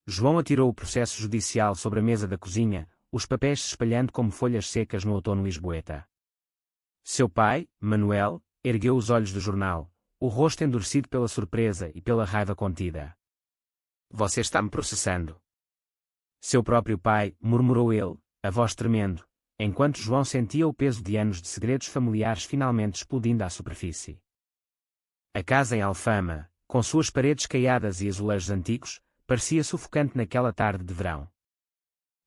João atirou o processo judicial sobre a mesa da cozinha, os papéis se espalhando como folhas secas no outono lisboeta. Seu pai, Manuel, ergueu os olhos do jornal, o rosto endurecido pela surpresa e pela raiva contida. Você está me processando. Seu próprio pai, murmurou ele, a voz tremendo, enquanto João sentia o peso de anos de segredos familiares finalmente explodindo à superfície. A casa em Alfama, com suas paredes caiadas e azulejos antigos, parecia sufocante naquela tarde de verão.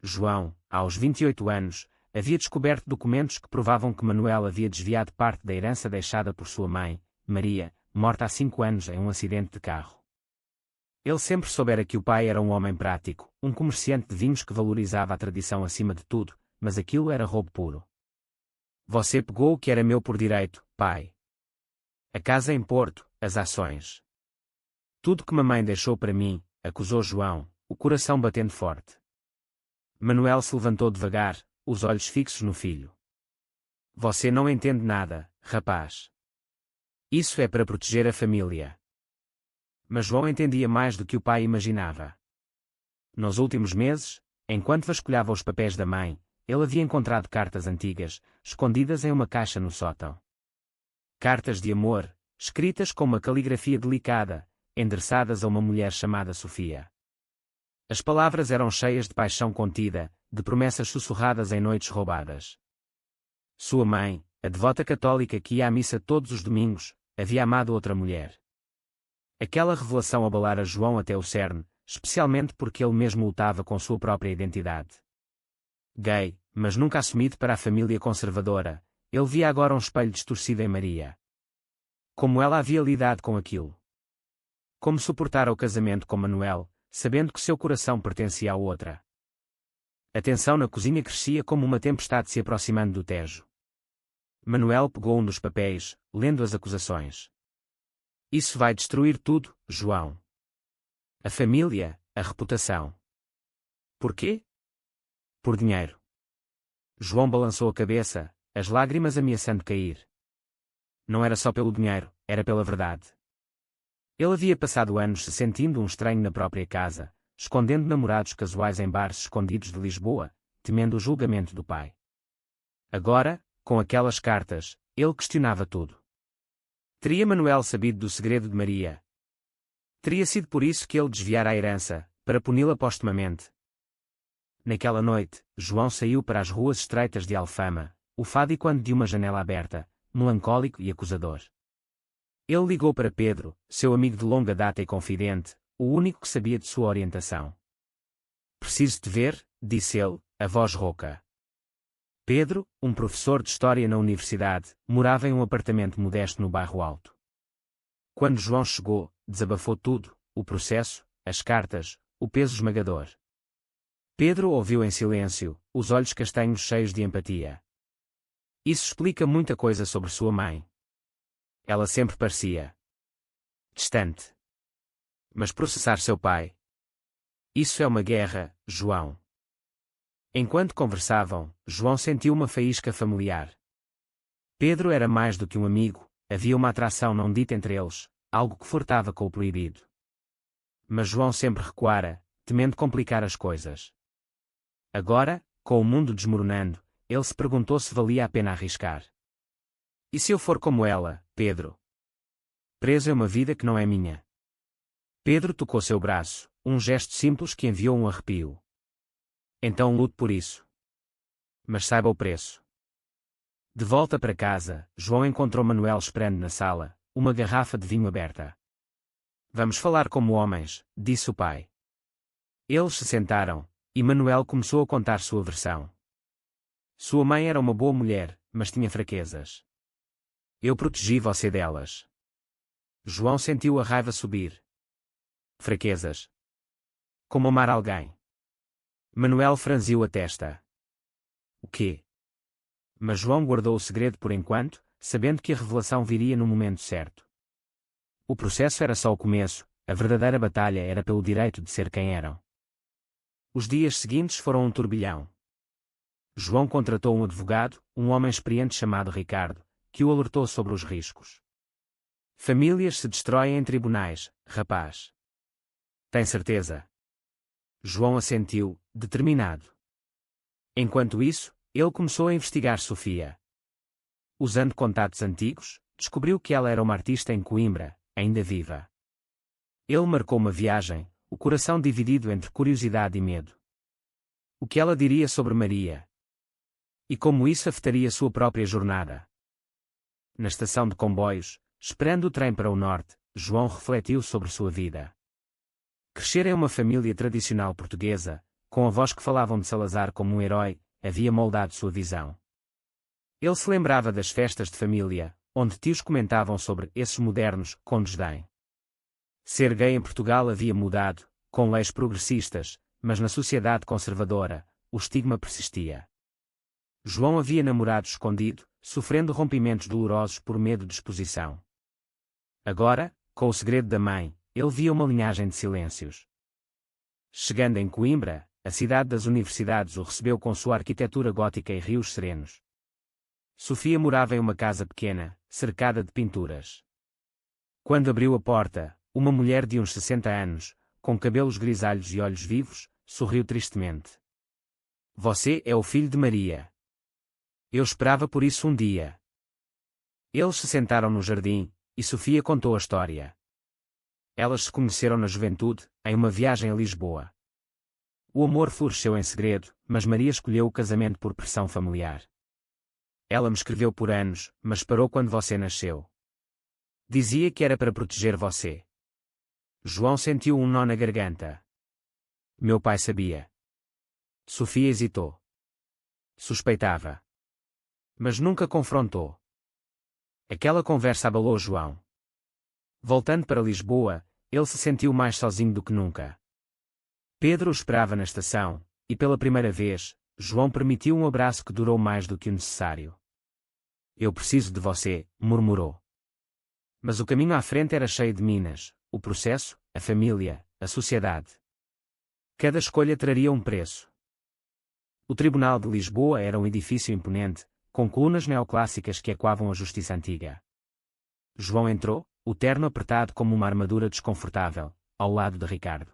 João, aos 28 anos, havia descoberto documentos que provavam que Manuel havia desviado parte da herança deixada por sua mãe, Maria, morta há 5 anos em um acidente de carro. Ele sempre soubera que o pai era um homem prático, um comerciante de vinhos que valorizava a tradição acima de tudo, mas aquilo era roubo puro. Você pegou o que era meu por direito, pai. A casa em Porto, as ações. Tudo que mamãe deixou para mim, acusou João, o coração batendo forte. Manuel se levantou devagar, os olhos fixos no filho. Você não entende nada, rapaz. Isso é para proteger a família. Mas João entendia mais do que o pai imaginava. Nos últimos meses, enquanto vasculhava os papéis da mãe, ele havia encontrado cartas antigas, escondidas em uma caixa no sótão. Cartas de amor, escritas com uma caligrafia delicada, endereçadas a uma mulher chamada Sofia. As palavras eram cheias de paixão contida, de promessas sussurradas em noites roubadas. Sua mãe, a devota católica que ia à missa todos os domingos, havia amado outra mulher. Aquela revelação abalara João até o cerne, especialmente porque ele mesmo lutava com sua própria identidade. Gay, mas nunca assumido para a família conservadora, ele via agora um espelho distorcido em Maria. Como ela havia lidado com aquilo? Como suportara o casamento com Manuel, sabendo que seu coração pertencia a outra? A tensão na cozinha crescia como uma tempestade se aproximando do Tejo. Manuel pegou um dos papéis, lendo as acusações. Isso vai destruir tudo, João. A família, a reputação. Por quê? Por dinheiro. João balançou a cabeça, as lágrimas ameaçando cair. Não era só pelo dinheiro, era pela verdade. Ele havia passado anos se sentindo um estranho na própria casa, escondendo namorados casuais em bares escondidos de Lisboa, temendo o julgamento do pai. Agora, com aquelas cartas, ele questionava tudo. Teria Manuel sabido do segredo de Maria? Teria sido por isso que ele desviara a herança, para puni-la postumamente. Naquela noite, João saiu para as ruas estreitas de Alfama, ufádico ante de uma janela aberta, melancólico e acusador. Ele ligou para Pedro, seu amigo de longa data e confidente, o único que sabia de sua orientação. Preciso te ver, disse ele, a voz rouca. Pedro, um professor de história na universidade, morava em um apartamento modesto no bairro Alto. Quando João chegou, desabafou tudo, o processo, as cartas, o peso esmagador. Pedro ouviu em silêncio, os olhos castanhos cheios de empatia. Isso explica muita coisa sobre sua mãe. Ela sempre parecia distante. Mas processar seu pai? Isso é uma guerra, João. Enquanto conversavam, João sentiu uma faísca familiar. Pedro era mais do que um amigo, havia uma atração não dita entre eles, algo que flertava com o proibido. Mas João sempre recuara, temendo complicar as coisas. Agora, com o mundo desmoronando, ele se perguntou se valia a pena arriscar. E se eu for como ela, Pedro? Preso é uma vida que não é minha. Pedro tocou seu braço, um gesto simples que enviou um arrepio. Então lute por isso. Mas saiba o preço. De volta para casa, João encontrou Manuel esperando na sala, uma garrafa de vinho aberta. Vamos falar como homens, disse o pai. Eles se sentaram, e Manuel começou a contar sua versão. Sua mãe era uma boa mulher, mas tinha fraquezas. Eu protegi você delas. João sentiu a raiva subir. Fraquezas. Como amar alguém. Manuel franziu a testa. O quê? Mas João guardou o segredo por enquanto, sabendo que a revelação viria no momento certo. O processo era só o começo, a verdadeira batalha era pelo direito de ser quem eram. Os dias seguintes foram um turbilhão. João contratou um advogado, um homem experiente chamado Ricardo, que o alertou sobre os riscos. Famílias se destroem em tribunais, rapaz. Tem certeza? João assentiu, determinado. Enquanto isso, ele começou a investigar Sofia. Usando contatos antigos, descobriu que ela era uma artista em Coimbra, ainda viva. Ele marcou uma viagem, o coração dividido entre curiosidade e medo. O que ela diria sobre Maria? E como isso afetaria sua própria jornada? Na estação de comboios, esperando o trem para o norte, João refletiu sobre sua vida. Crescer em uma família tradicional portuguesa, com avós que falavam de Salazar como um herói, havia moldado sua visão. Ele se lembrava das festas de família, onde tios comentavam sobre esses modernos, com desdém. Ser gay em Portugal havia mudado, com leis progressistas, mas na sociedade conservadora, o estigma persistia. João havia namorado escondido, sofrendo rompimentos dolorosos por medo de exposição. Agora, com o segredo da mãe, ele via uma linhagem de silêncios. Chegando em Coimbra, a cidade das universidades o recebeu com sua arquitetura gótica e rios serenos. Sofia morava em uma casa pequena, cercada de pinturas. Quando abriu a porta, uma mulher de uns 60 anos, com cabelos grisalhos e olhos vivos, sorriu tristemente. Você é o filho de Maria. Eu esperava por isso um dia. Eles se sentaram no jardim, e Sofia contou a história. Elas se conheceram na juventude, em uma viagem a Lisboa. O amor floresceu em segredo, mas Maria escolheu o casamento por pressão familiar. Ela me escreveu por anos, mas parou quando você nasceu. Dizia que era para proteger você. João sentiu um nó na garganta. Meu pai sabia. Sofia hesitou. Suspeitava. Mas nunca confrontou. Aquela conversa abalou João. Voltando para Lisboa, ele se sentiu mais sozinho do que nunca. Pedro o esperava na estação, e pela primeira vez, João permitiu um abraço que durou mais do que o necessário. Eu preciso de você, murmurou. Mas o caminho à frente era cheio de minas, o processo, a família, a sociedade. Cada escolha traria um preço. O Tribunal de Lisboa era um edifício imponente, com colunas neoclássicas que ecoavam a justiça antiga. João entrou, o terno apertado como uma armadura desconfortável, ao lado de Ricardo.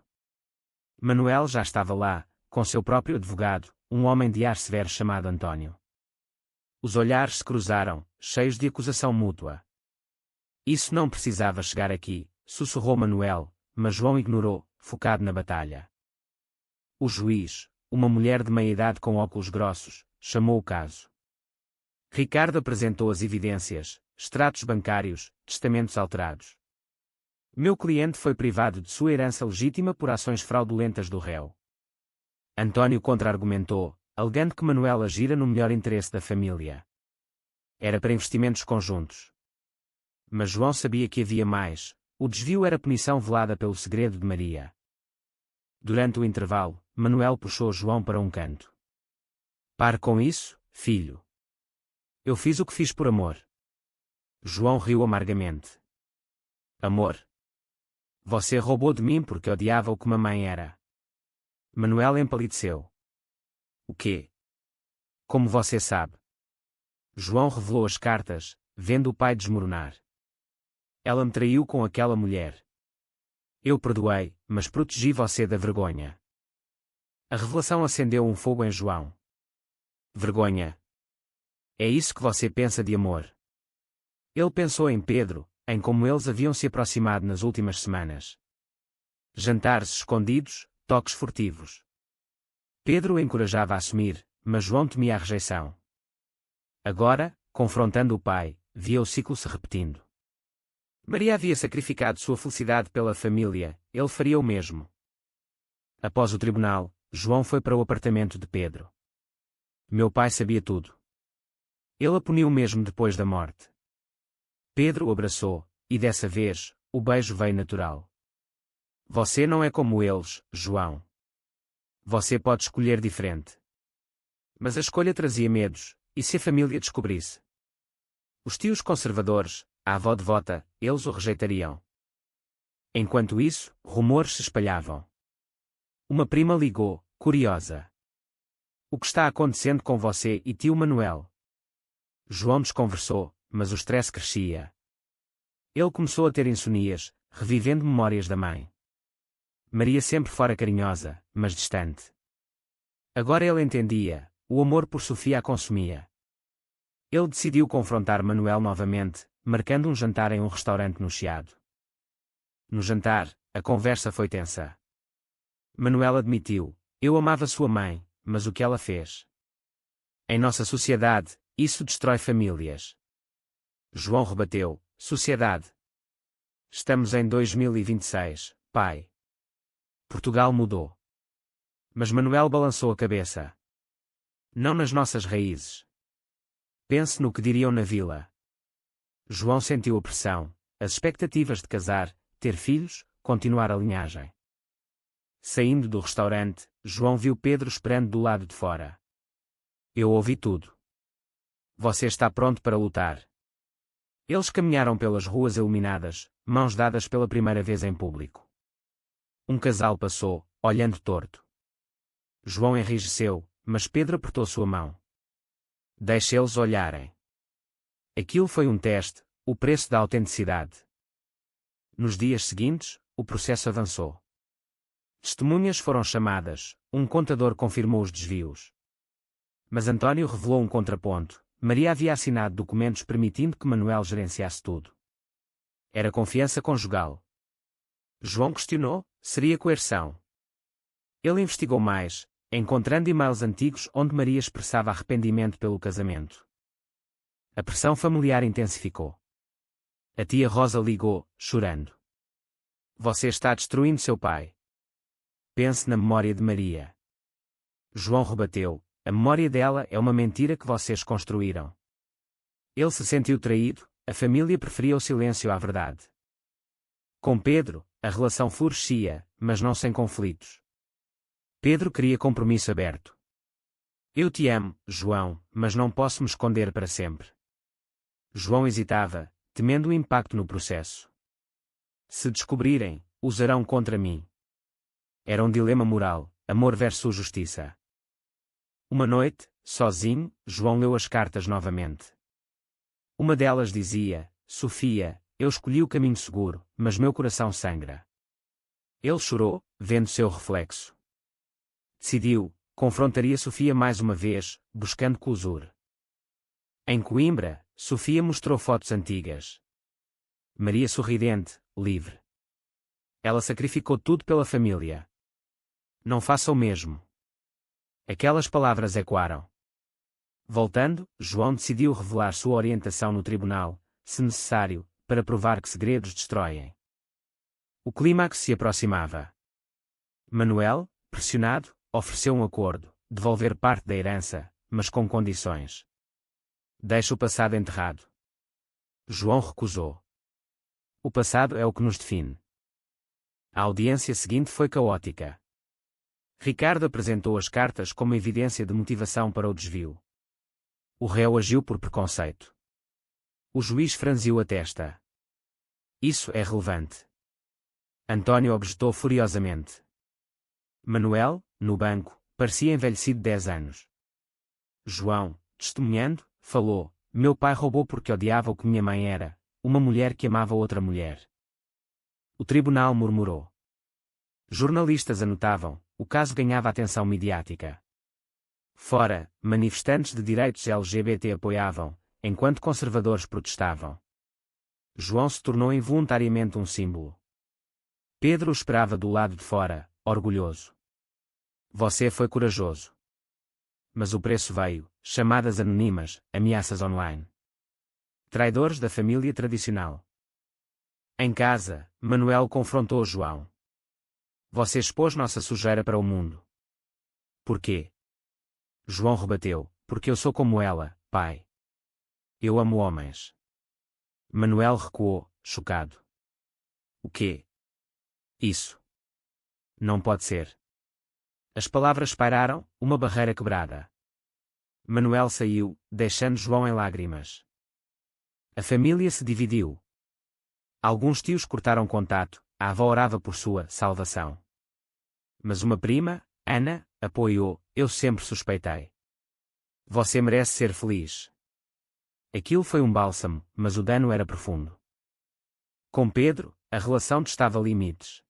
Manuel já estava lá, com seu próprio advogado, um homem de ar severo chamado António. Os olhares se cruzaram, cheios de acusação mútua. Isso não precisava chegar aqui, sussurrou Manuel, mas João ignorou, focado na batalha. O juiz, uma mulher de meia-idade com óculos grossos, chamou o caso. Ricardo apresentou as evidências, extratos bancários, testamentos alterados. Meu cliente foi privado de sua herança legítima por ações fraudulentas do réu. António contra-argumentou, alegando que Manuel agira no melhor interesse da família. Era para investimentos conjuntos. Mas João sabia que havia mais, o desvio era punição velada pelo segredo de Maria. Durante o intervalo, Manuel puxou João para um canto. Pare com isso, filho. Eu fiz o que fiz por amor. João riu amargamente. Amor? Você roubou de mim porque odiava o que mamãe era. Manuel empalideceu. O quê? Como você sabe? João revelou as cartas, vendo o pai desmoronar. Ela me traiu com aquela mulher. Eu perdoei, mas protegi você da vergonha. A revelação acendeu um fogo em João. Vergonha. É isso que você pensa de amor? Ele pensou em Pedro, em como eles haviam se aproximado nas últimas semanas. Jantares escondidos, toques furtivos. Pedro o encorajava a assumir, mas João temia a rejeição. Agora, confrontando o pai, via o ciclo se repetindo. Maria havia sacrificado sua felicidade pela família, ele faria o mesmo. Após o tribunal, João foi para o apartamento de Pedro. Meu pai sabia tudo. Ele a puniu mesmo depois da morte. Pedro o abraçou, e dessa vez, o beijo veio natural. Você não é como eles, João. Você pode escolher diferente. Mas a escolha trazia medos, e se a família descobrisse? Os tios conservadores, a avó devota, eles o rejeitariam. Enquanto isso, rumores se espalhavam. Uma prima ligou, curiosa. O que está acontecendo com você e tio Manuel? João desconversou, mas o stress crescia. Ele começou a ter insonias, revivendo memórias da mãe. Maria sempre fora carinhosa, mas distante. Agora ele entendia, o amor por Sofia a consumia. Ele decidiu confrontar Manuel novamente, marcando um jantar em um restaurante no Chiado. No jantar, a conversa foi tensa. Manuel admitiu: eu amava sua mãe, mas o que ela fez? Em nossa sociedade, isso destrói famílias. João rebateu: sociedade. Estamos em 2026, pai. Portugal mudou. Mas Manuel balançou a cabeça. Não nas nossas raízes. Pense no que diriam na vila. João sentiu a pressão, as expectativas de casar, ter filhos, continuar a linhagem. Saindo do restaurante, João viu Pedro esperando do lado de fora. Eu ouvi tudo. Você está pronto para lutar? Eles caminharam pelas ruas iluminadas, mãos dadas pela primeira vez em público. Um casal passou, olhando torto. João enrijeceu, mas Pedro apertou sua mão. Deixe eles olharem. Aquilo foi um teste, o preço da autenticidade. Nos dias seguintes, o processo avançou. Testemunhas foram chamadas, um contador confirmou os desvios. Mas António revelou um contraponto: Maria havia assinado documentos permitindo que Manuel gerenciasse tudo. Era confiança conjugal. João questionou: seria coerção? Ele investigou mais, encontrando e-mails antigos onde Maria expressava arrependimento pelo casamento. A pressão familiar intensificou. A tia Rosa ligou, chorando. Você está destruindo seu pai. Pense na memória de Maria. João rebateu: a memória dela é uma mentira que vocês construíram. Ele se sentiu traído, a família preferia o silêncio à verdade. Com Pedro, a relação florescia, mas não sem conflitos. Pedro queria compromisso aberto. Eu te amo, João, mas não posso me esconder para sempre. João hesitava, temendo o impacto no processo. Se descobrirem, usarão contra mim. Era um dilema moral, amor versus justiça. Uma noite, sozinho, João leu as cartas novamente. Uma delas dizia: Sofia, eu escolhi o caminho seguro, mas meu coração sangra. Ele chorou, vendo seu reflexo. Decidiu, confrontaria Sofia mais uma vez, buscando closure. Em Coimbra, Sofia mostrou fotos antigas. Maria sorridente, livre. Ela sacrificou tudo pela família. Não faça o mesmo. Aquelas palavras ecoaram. Voltando, João decidiu revelar sua orientação no tribunal, se necessário, para provar que segredos destroem. O clímax se aproximava. Manuel, pressionado, ofereceu um acordo: devolver parte da herança, mas com condições. Deixe o passado enterrado. João recusou. O passado é o que nos define. A audiência seguinte foi caótica. Ricardo apresentou as cartas como evidência de motivação para o desvio. O réu agiu por preconceito. O juiz franziu a testa. Isso é relevante. António objetou furiosamente. Manuel, no banco, parecia envelhecido 10 anos. João, testemunhando, falou: meu pai roubou porque odiava o que minha mãe era, uma mulher que amava outra mulher. O tribunal murmurou. Jornalistas anotavam, o caso ganhava atenção midiática. Fora, manifestantes de direitos LGBT apoiavam, enquanto conservadores protestavam. João se tornou involuntariamente um símbolo. Pedro o esperava do lado de fora, orgulhoso. Você foi corajoso. Mas o preço veio: chamadas anônimas, ameaças online. Traidores da família tradicional. Em casa, Manuel confrontou João. Você expôs nossa sujeira para o mundo. Por quê? João rebateu: porque eu sou como ela, pai. Eu amo homens. Manuel recuou, chocado. O quê? Isso. Não pode ser. As palavras pairaram, uma barreira quebrada. Manuel saiu, deixando João em lágrimas. A família se dividiu. Alguns tios cortaram contato, a avó orava por sua salvação. Mas uma prima, Ana, apoiou: eu sempre suspeitei. Você merece ser feliz. Aquilo foi um bálsamo, mas o dano era profundo. Com Pedro, a relação testava limites.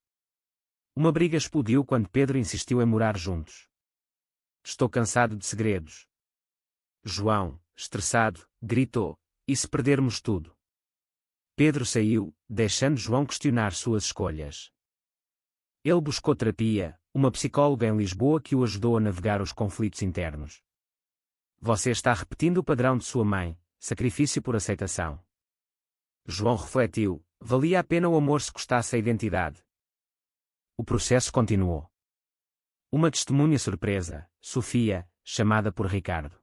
Uma briga explodiu quando Pedro insistiu em morar juntos. Estou cansado de segredos. João, estressado, gritou, e se perdermos tudo? Pedro saiu, deixando João questionar suas escolhas. Ele buscou terapia, uma psicóloga em Lisboa que o ajudou a navegar os conflitos internos. Você está repetindo o padrão de sua mãe, sacrifício por aceitação. João refletiu, valia a pena o amor se custasse a identidade. O processo continuou. Uma testemunha surpresa, Sofia, chamada por Ricardo.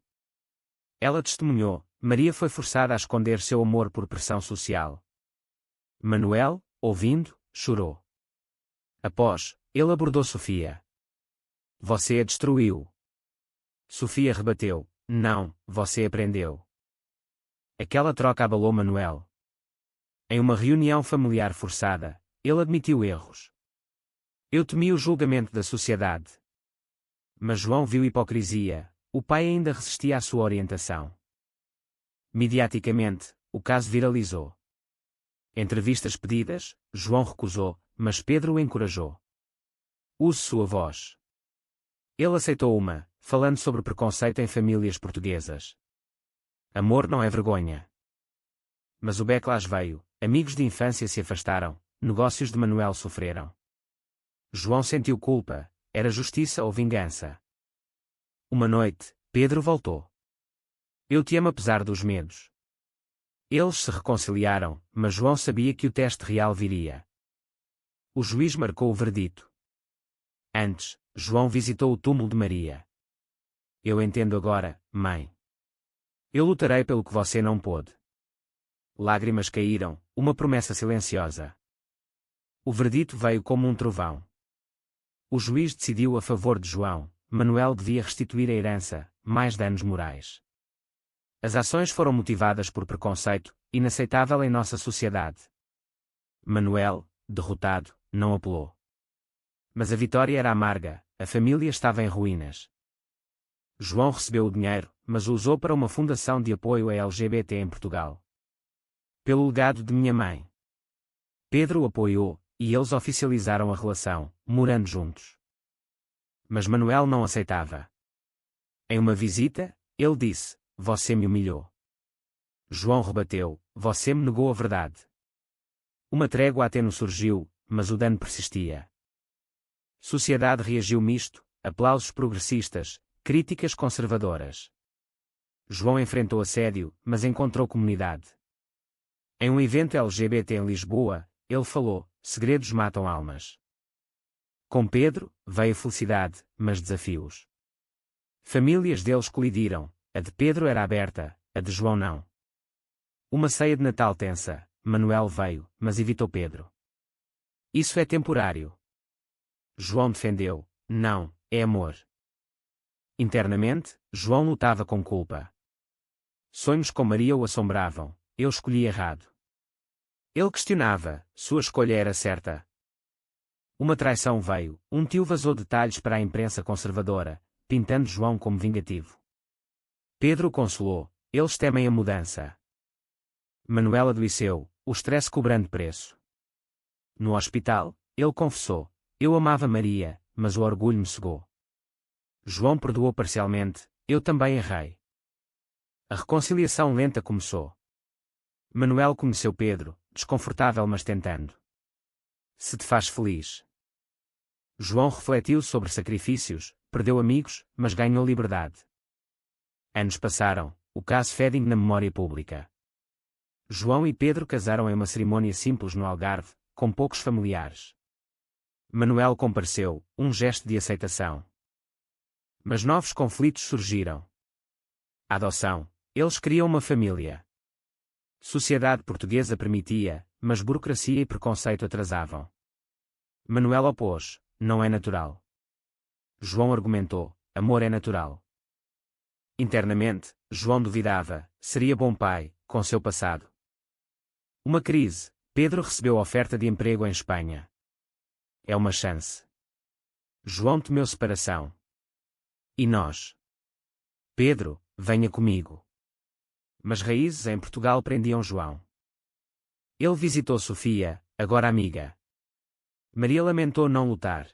Ela testemunhou, Maria foi forçada a esconder seu amor por pressão social. Manuel, ouvindo, chorou. Após, ele abordou Sofia. Você a destruiu. Sofia rebateu, não, você aprendeu. Aquela troca abalou Manuel. Em uma reunião familiar forçada, ele admitiu erros. Eu temi o julgamento da sociedade. Mas João viu hipocrisia, o pai ainda resistia à sua orientação. Mediaticamente, o caso viralizou. Entrevistas pedidas, João recusou, mas Pedro o encorajou. Use sua voz. Ele aceitou uma, falando sobre preconceito em famílias portuguesas. Amor não é vergonha. Mas o backlash veio, amigos de infância se afastaram, negócios de Manuel sofreram. João sentiu culpa, era justiça ou vingança. Uma noite, Pedro voltou. Eu te amo apesar dos medos. Eles se reconciliaram, mas João sabia que o teste real viria. O juiz marcou o verdito. Antes, João visitou o túmulo de Maria. Eu entendo agora, mãe. Eu lutarei pelo que você não pôde. Lágrimas caíram, uma promessa silenciosa. O verdito veio como um trovão. O juiz decidiu a favor de João, Manuel devia restituir a herança, mais danos morais. As ações foram motivadas por preconceito, inaceitável em nossa sociedade. Manuel, derrotado, não apelou. Mas a vitória era amarga, a família estava em ruínas. João recebeu o dinheiro, mas o usou para uma fundação de apoio a LGBT em Portugal. Pelo legado de minha mãe. Pedro o apoiou, e eles oficializaram a relação, morando juntos. Mas Manuel não aceitava. Em uma visita, ele disse, você me humilhou. João rebateu, você me negou a verdade. Uma trégua até nos surgiu, mas o dano persistia. Sociedade reagiu misto, aplausos progressistas, críticas conservadoras. João enfrentou assédio, mas encontrou comunidade. Em um evento LGBT em Lisboa, ele falou, segredos matam almas. Com Pedro, veio felicidade, mas desafios. Famílias deles colidiram, a de Pedro era aberta, a de João não. Uma ceia de Natal tensa, Manuel veio, mas evitou Pedro. Isso é temporário. João defendeu, não, é amor. Internamente, João lutava com culpa. Sonhos com Maria o assombravam, eu escolhi errado. Ele questionava, sua escolha era certa. Uma traição veio, um tio vazou detalhes para a imprensa conservadora, pintando João como vingativo. Pedro o consolou, eles temem a mudança. Manuel adoeceu, o stress cobrando preço. No hospital, ele confessou, eu amava Maria, mas o orgulho me cegou. João perdoou parcialmente, eu também errei. A reconciliação lenta começou. Manuel conheceu Pedro, desconfortável mas tentando. Se te faz feliz. João refletiu sobre sacrifícios, perdeu amigos, mas ganhou liberdade. Anos passaram, o caso fede na memória pública. João e Pedro casaram em uma cerimônia simples no Algarve, com poucos familiares. Manuel compareceu, um gesto de aceitação. Mas novos conflitos surgiram. A adoção, eles queriam uma família. Sociedade portuguesa permitia, mas burocracia e preconceito atrasavam. Manuel opôs, não é natural. João argumentou, amor é natural. Internamente, João duvidava, seria bom pai, com seu passado. Uma crise, Pedro recebeu oferta de emprego em Espanha. É uma chance. João temeu separação. E nós? Pedro, venha comigo. Mas raízes em Portugal prendiam João. Ele visitou Sofia, agora amiga. Maria lamentou não lutar.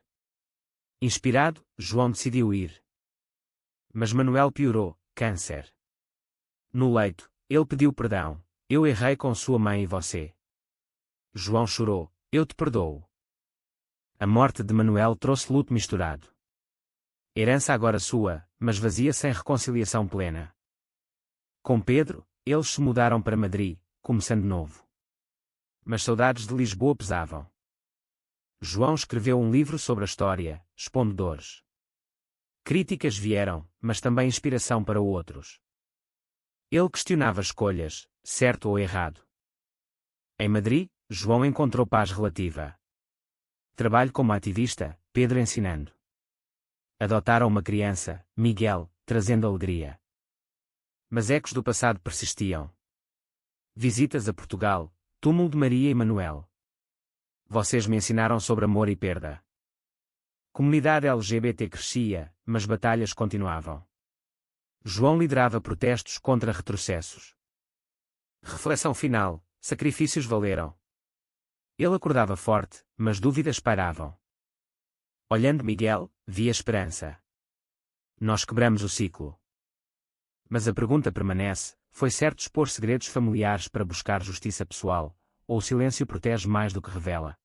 Inspirado, João decidiu ir. Mas Manuel piorou, câncer. No leito, ele pediu perdão. Eu errei com sua mãe e você. João chorou. Eu te perdoo. A morte de Manuel trouxe luto misturado. Herança agora sua, mas vazia sem reconciliação plena. Com Pedro, eles se mudaram para Madrid, começando novo. Mas saudades de Lisboa pesavam. João escreveu um livro sobre a história, expondo dores. Críticas vieram, mas também inspiração para outros. Ele questionava escolhas, certo ou errado. Em Madrid, João encontrou paz relativa. Trabalho como ativista, Pedro ensinando. Adotaram uma criança, Miguel, trazendo alegria. Mas ecos do passado persistiam. Visitas a Portugal, túmulo de Maria e Manuel. Vocês me ensinaram sobre amor e perda. Comunidade LGBT crescia, mas batalhas continuavam. João liderava protestos contra retrocessos. Reflexão final: sacrifícios valeram. Ele acordava forte, mas dúvidas pairavam. Olhando Miguel, via esperança. Nós quebramos o ciclo. Mas a pergunta permanece: foi certo expor segredos familiares para buscar justiça pessoal, ou o silêncio protege mais do que revela?